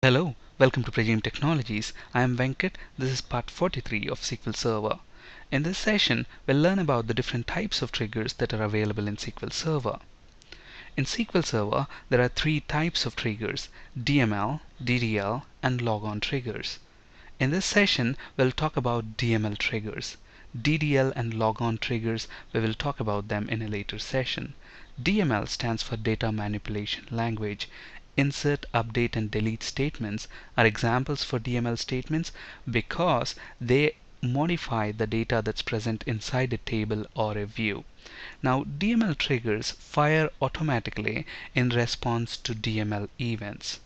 Hello, welcome to Prajim Technologies. I am Venkat. This is part 43 of SQL Server. In this session, we'll learn about the different types of triggers that are available in SQL Server. In SQL Server, there are three types of triggers: DML, DDL, and logon triggers. In this session, we'll talk about DML triggers. DDL and logon triggers, we will talk about them in a later session. DML stands for Data Manipulation Language. Insert, update, and delete statements are examples for DML statements because they modify the data that's present inside a table or a view. Now, DML triggers fire automatically in response to DML events.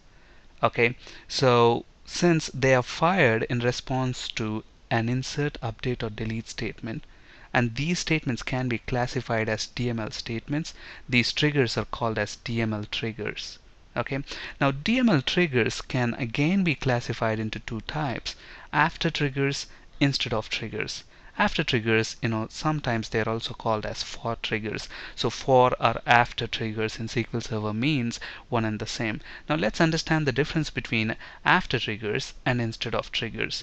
Okay, so since they are fired in response to an insert, update, or delete statement, and these statements can be classified as DML statements, these triggers are called as DML triggers. Okay, now DML triggers can again be classified into two types: after triggers, instead of triggers. After triggers, sometimes they're also called as for triggers. So for or after triggers in SQL Server means one and the same. Now let's understand the difference between after triggers and instead of triggers.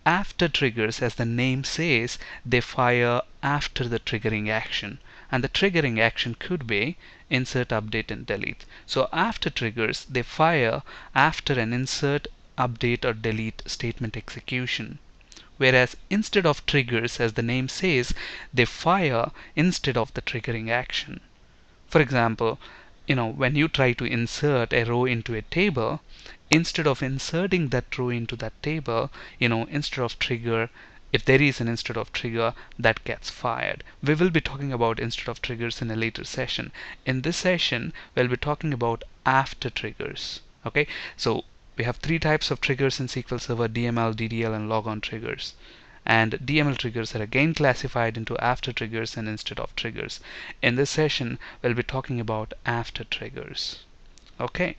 After triggers, as the name says, they fire after the triggering action, and the triggering action could be insert, update, and delete. So after triggers, they fire after an insert, update, or delete statement execution. Whereas instead of triggers, as the name says, they fire instead of the triggering action. For example, when you try to insert a row into a table, instead of inserting that row into that table, instead of trigger, if there is an instead of trigger, that gets fired. We will be talking about instead of triggers in a later session. In this session, we'll be talking about after triggers. Okay, so we have three types of triggers in SQL Server: DML, DDL, and logon triggers. And DML triggers are again classified into after triggers and instead of triggers. In this session, we'll be talking about after triggers. Okay.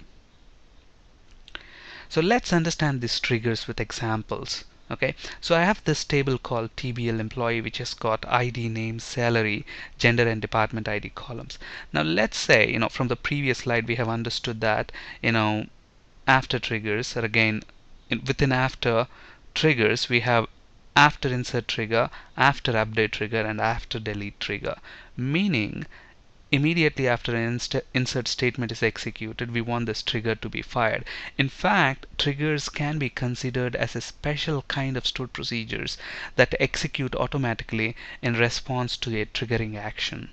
So let's understand these triggers with examples. Okay, so I have this table called TBL employee, which has got ID, name, salary, gender, and department ID columns. Now let's say, from the previous slide, we have understood that, after triggers are again within after triggers we have after insert trigger, after update trigger, and after delete trigger, meaning immediately after an insert statement is executed, we want this trigger to be fired. In fact, triggers can be considered as a special kind of stored procedures that execute automatically in response to a triggering action.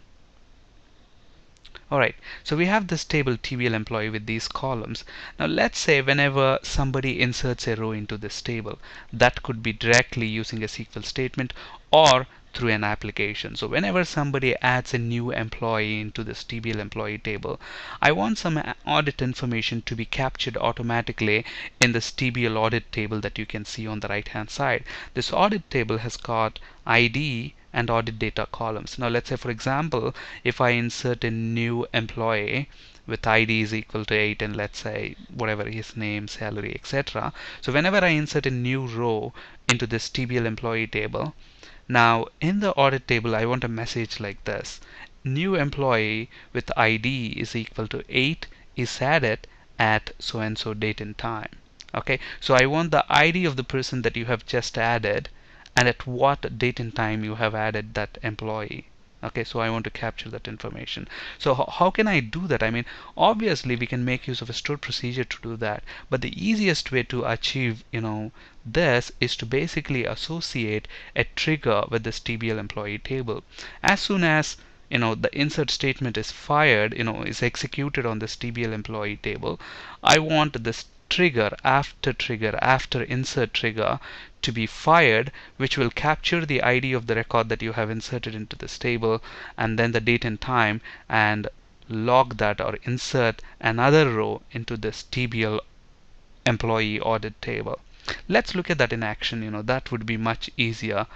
Alright, so we have this table TBL employee with these columns. Now let's say whenever somebody inserts a row into this table, that could be directly using a SQL statement or through an application. So whenever somebody adds a new employee into this TBL employee table, I want some audit information to be captured automatically in this TBL audit table that you can see on the right hand side. This audit table has got ID and audit data columns. Now let's say, for example, if I insert a new employee with ID is equal to 8 and let's say whatever his name, salary, etc. So whenever I insert a new row into this TBL employee table, now in the audit table I want a message like this: new employee with ID is equal to 8 is added at so and so date and time. Okay, so I want the ID of the person that you have just added and at what date and time you have added that employee. Okay, so I want to capture that information. So how can I do that? I mean, obviously we can make use of a stored procedure to do that, but the easiest way to achieve this is to basically associate a trigger with this TBL employee table. As soon as the insert statement is fired, is executed on this TBL employee table, I want this trigger, after insert trigger, to be fired, which will capture the ID of the record that you have inserted into this table and then the date and time, and log that or insert another row into this TBL employee audit table. Let's look at that in action. That would be much easier.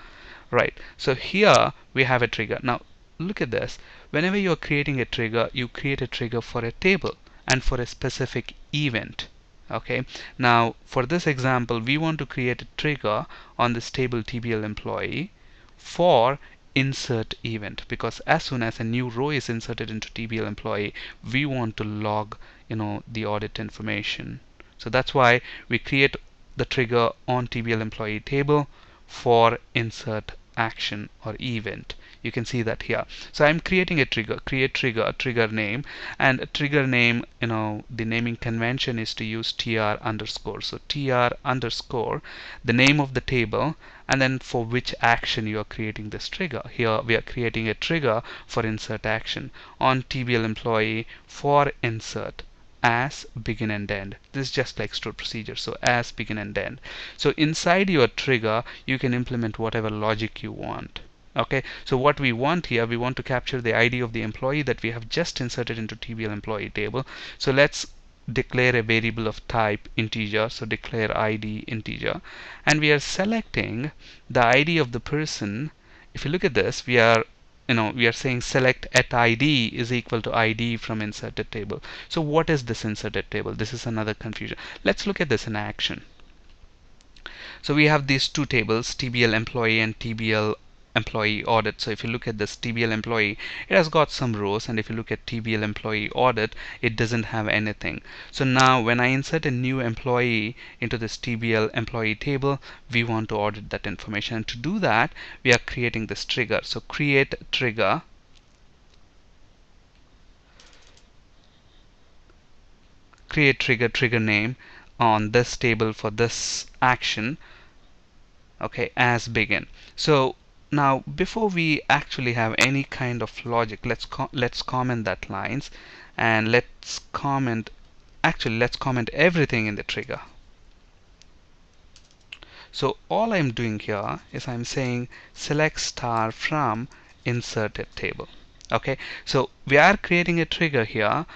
Right, so here we have a trigger. Now look at this. Whenever you're creating a trigger, you create a trigger for a table and for a specific event. Okay, now for this example we want to create a trigger on this table TBL employee for insert event, because as soon as a new row is inserted into TBL employee, we want to log the audit information. So that's why we create the trigger on TBL employee table for insert action or event. You can see that here. So I'm creating a trigger, create trigger, a trigger name, and a trigger name, the naming convention is to use tr underscore. So tr underscore, the name of the table, and then for which action you are creating this trigger. Here we are creating a trigger for insert action on TBL employee for insert as begin and end. This is just like stored procedure. So as begin and end. So inside your trigger you can implement whatever logic you want. Okay, so what we want here, we want to capture the ID of the employee that we have just inserted into TBL employee table. So let's declare a variable of type integer. So declare ID integer, and we are selecting the ID of the person. If you look at this, we are saying select at ID is equal to ID from inserted table. So what is this inserted table? This is another confusion. Let's look at this in action. So we have these two tables, TBL employee and TBL employee audit. So if you look at this TBL employee, it has got some rows, and if you look at TBL employee audit, it doesn't have anything. So now when I insert a new employee into this TBL employee table, we want to audit that information. And to do that, we are creating this trigger. So create trigger, trigger name on this table for this action, okay, as begin. So now before we actually have any kind of logic, let's comment that lines, and let's comment everything in the trigger. So all I'm doing here is I'm saying select star from inserted table. Okay, so we are creating a trigger here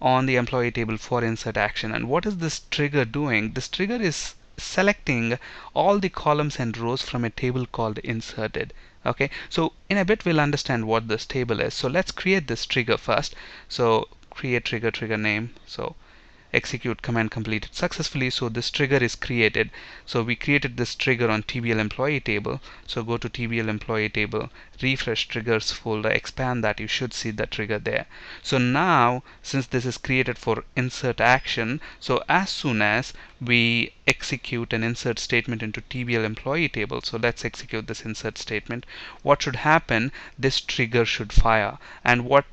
on the employee table for insert action. And what is this trigger doing? This trigger is selecting all the columns and rows from a table called inserted. Okay, so in a bit we'll understand what this table is. So let's create this trigger first. So create trigger name. So execute command completed successfully. So this trigger is created. So we created this trigger on TBL employee table. So go to TBL employee table, refresh triggers folder, expand that, you should see that trigger there. So now since this is created for insert action, so as soon as we execute an insert statement into TBL employee table, so let's execute this insert statement, what should happen? This trigger should fire. And what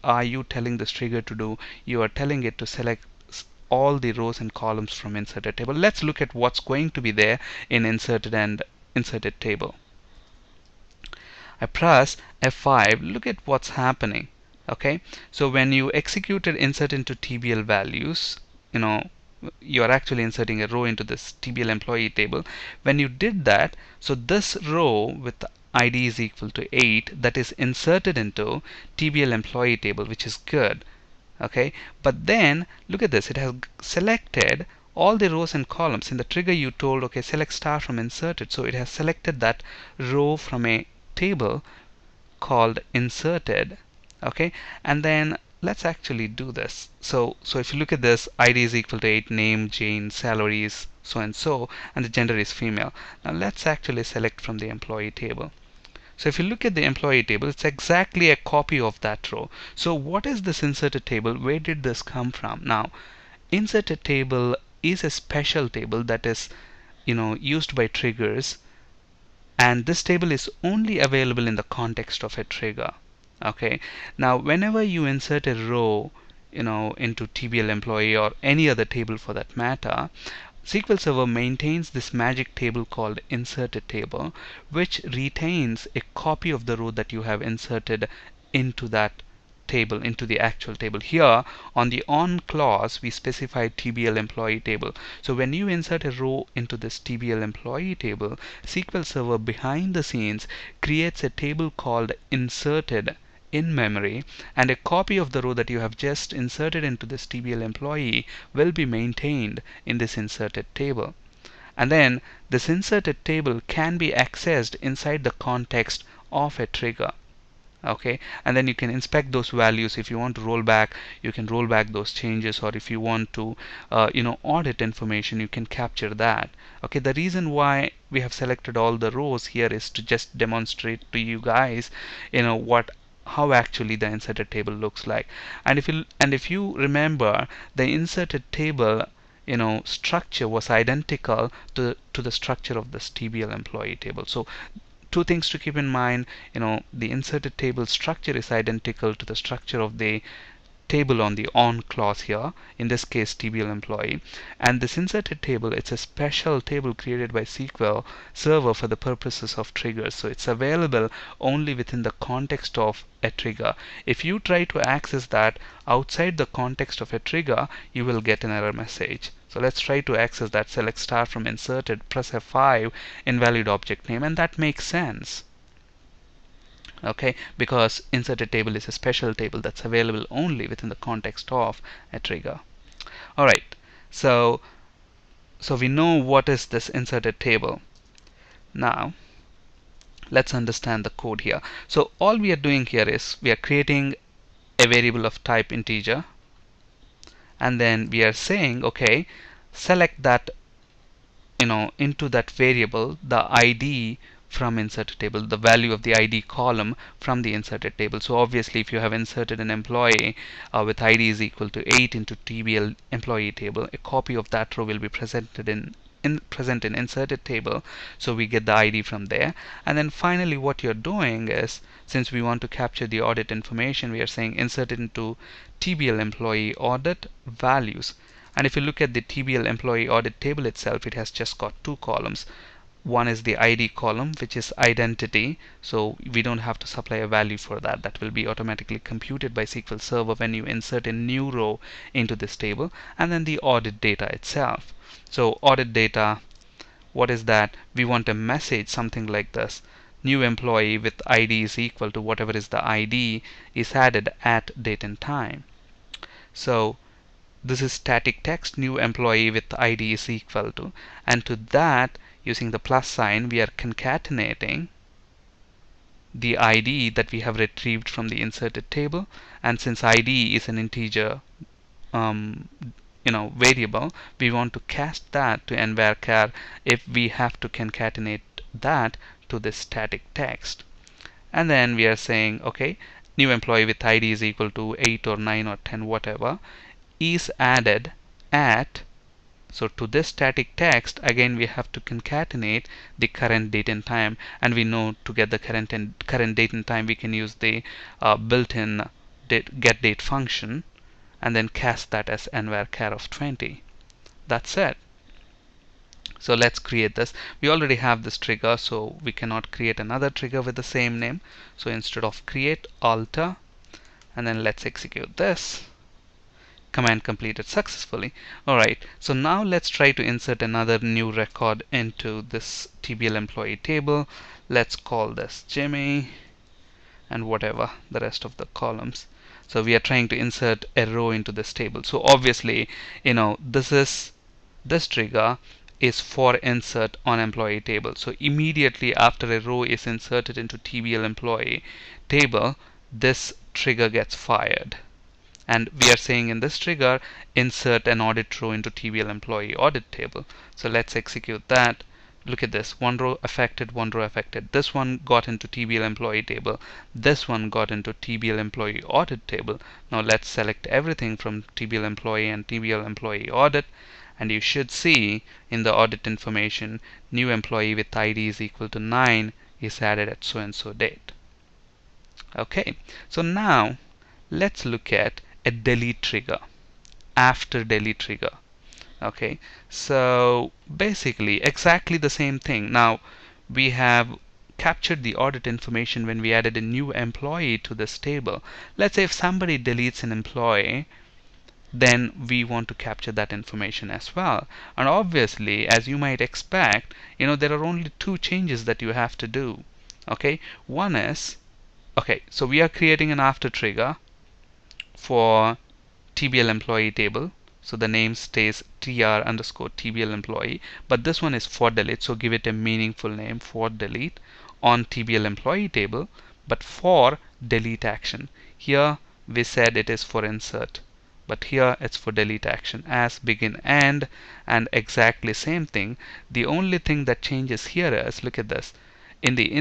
are you telling this trigger to do? You are telling it to select all the rows and columns from inserted table. Let's look at what's going to be there in inserted and inserted table. I press F5, look at what's happening. Okay, so when you executed insert into TBL values, you are actually inserting a row into this TBL employee table. When you did that, so this row with ID is equal to 8, that is inserted into TBL employee table, which is good. Okay, but then look at this, it has selected all the rows and columns. In the trigger you told, okay, select star from inserted, so it has selected that row from a table called inserted. Okay, and then let's actually do this. So if you look at this, ID is equal to 8, name Jane, salary is so and so, and the gender is female. Now let's actually select from the employee table. So if you look at the employee table, it's exactly a copy of that row. So what is this inserted table? Where did this come from? Now, inserted table is a special table that is, used by triggers, and this table is only available in the context of a trigger. Okay. Now, whenever you insert a row, into TBL employee or any other table for that matter, SQL Server maintains this magic table called inserted table, which retains a copy of the row that you have inserted into that table, into the actual table. Here on the on clause we specify TBL employee table. So when you insert a row into this TBL employee table, SQL Server behind the scenes creates a table called inserted in memory, and a copy of the row that you have just inserted into this TBL employee will be maintained in this inserted table. And then this inserted table can be accessed inside the context of a trigger. Okay, and then you can inspect those values. If you want to roll back, you can roll back those changes, or if you want to audit information, you can capture that. Okay, the reason why we have selected all the rows here is to just demonstrate to you guys how actually the inserted table looks like. And if you remember, the inserted table structure was identical to the structure of this TBL employee table. So two things to keep in mind. The inserted table structure is identical to the structure of the table on the on clause here, in this case TBL employee. And this inserted table, it's a special table created by SQL Server for the purposes of triggers. So it's available only within the context of a trigger. If you try to access that outside the context of a trigger, you will get an error message. So let's try to access that. Select star from inserted, press F5, invalid object name, and that makes sense. Okay, because inserted table is a special table that's available only within the context of a trigger. Alright, so we know what is this inserted table. Now let's understand the code here. So all we are doing here is we are creating a variable of type integer, and then we are saying, okay, select that into that variable the ID from inserted table, the value of the ID column from the inserted table. So obviously if you have inserted an employee with ID is equal to 8 into TBL employee table, a copy of that row will be presented in inserted table, so we get the ID from there. And then finally what you're doing is, since we want to capture the audit information, we are saying insert it into TBL employee audit values. And if you look at the TBL employee audit table itself, it has just got two columns. One is the ID column, which is identity, so we don't have to supply a value for that. That will be automatically computed by SQL Server when you insert a new row into this table. And then the audit data itself. So audit data, what is that? We want a message, something like this: new employee with ID is equal to whatever is the ID is added at date and time. So this is static text, new employee with ID is equal to, and to that, using the plus sign, we are concatenating the ID that we have retrieved from the inserted table. And since ID is an integer variable, we want to cast that to nvarchar if we have to concatenate that to this static text. And then we are saying, okay, new employee with ID is equal to 8 or 9 or 10, whatever, is added at, so to this static text again we have to concatenate the current date and time, and we know to get the current date and time we can use the built-in get date function, and then cast that as nvarchar of 20. That's it. So let's create this. We already have this trigger, so we cannot create another trigger with the same name. So instead of create, alter, and then let's execute this. Command completed successfully. Alright, so now let's try to insert another new record into this TBL employee table. Let's call this Jimmy, and whatever the rest of the columns. So we are trying to insert a row into this table. So obviously, this trigger is for insert on employee table. So immediately after a row is inserted into TBL employee table, this trigger gets fired. And we are saying in this trigger, insert an audit row into TBL employee audit table. So let's execute that. Look at this, one row affected, one row affected. This one got into TBL employee table. This one got into TBL employee audit table. Now let's select everything from TBL employee and TBL employee audit. And you should see in the audit information, new employee with ID is equal to 9 is added at so and so date. Okay, so now let's look at a delete trigger, after delete trigger. Okay, so basically exactly the same thing. Now we have captured the audit information when we added a new employee to this table. Let's say if somebody deletes an employee, then we want to capture that information as well. And obviously, as you might expect, there are only two changes that you have to do. Okay, one is, okay, so we are creating an after trigger for TBL employee table. So the name stays tr underscore TBL employee, but this one is for delete, so give it a meaningful name, for delete on TBL employee table, but for delete action. Here we said it is for insert, but here it's for delete action, as begin end, and exactly same thing. The only thing that changes here is, look at this, in the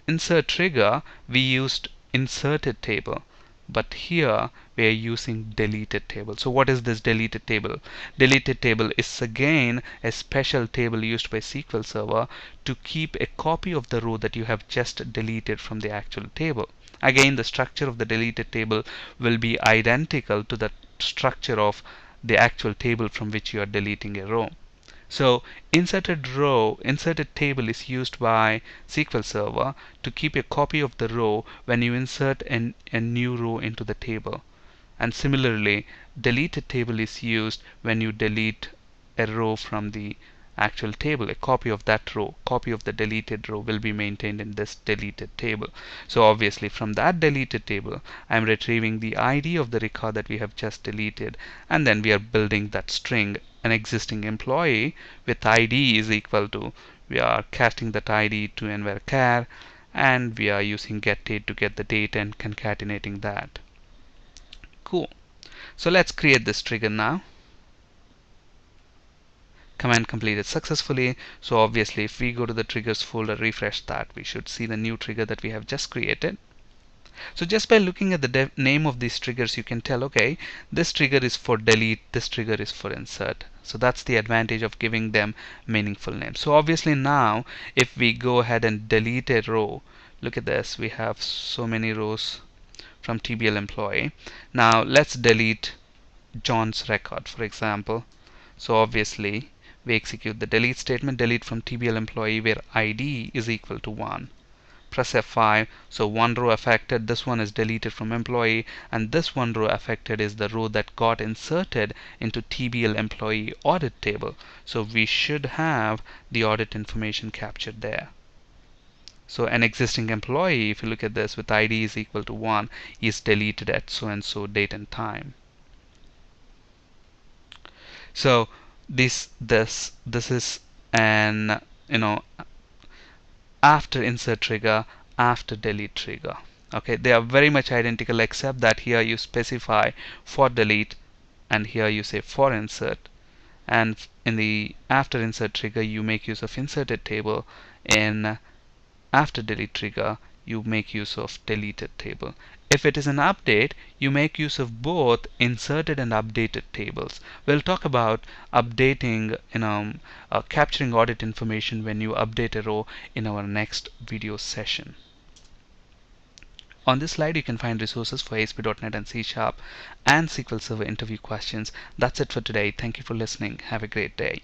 insert trigger we used inserted table. but here we are using deleted table. So what is this deleted table? Deleted table is again a special table used by SQL Server to keep a copy of the row that you have just deleted from the actual table. Again, the structure of the deleted table will be identical to the structure of the actual table from which you are deleting a row. So inserted table is used by SQL Server to keep a copy of the row when you insert a new row into the table. And similarly, deleted table is used when you delete a row from the actual table. A copy of that row, copy of the deleted row will be maintained in this deleted table. So obviously from that deleted table, I'm retrieving the ID of the record that we have just deleted, and then we are building that string. An existing employee with ID is equal to, we are casting that ID to envar and we are using getDate to get the date and concatenating that. Cool. So let's create this trigger now. Command completed successfully. So obviously if we go to the triggers folder, refresh that, we should see the new trigger that we have just created. So just by looking at the name of these triggers, you can tell, okay, this trigger is for delete, this trigger is for insert. So that's the advantage of giving them meaningful names. So obviously now if we go ahead and delete a row, look at this, we have so many rows from TBL employee. Now let's delete John's record, for example. So obviously we execute the delete statement, delete from TBL employee where ID is equal to 1. Press F5. So one row affected, this one is deleted from employee, and this one row affected is the row that got inserted into TBL employee audit table. So we should have the audit information captured there. So an existing employee, if you look at this, with ID is equal to 1, is deleted at so and so date and time. So this is an after insert trigger, after delete trigger. Okay, they are very much identical except that here you specify for delete and here you say for insert, and in the after insert trigger you make use of inserted table, in after delete trigger you make use of deleted table. If it is an update, you make use of both inserted and updated tables. We'll talk about updating, capturing audit information when you update a row in our next video session. On this slide you can find resources for ASP.NET and C# and SQL Server interview questions. That's it for today. Thank you for listening. Have a great day.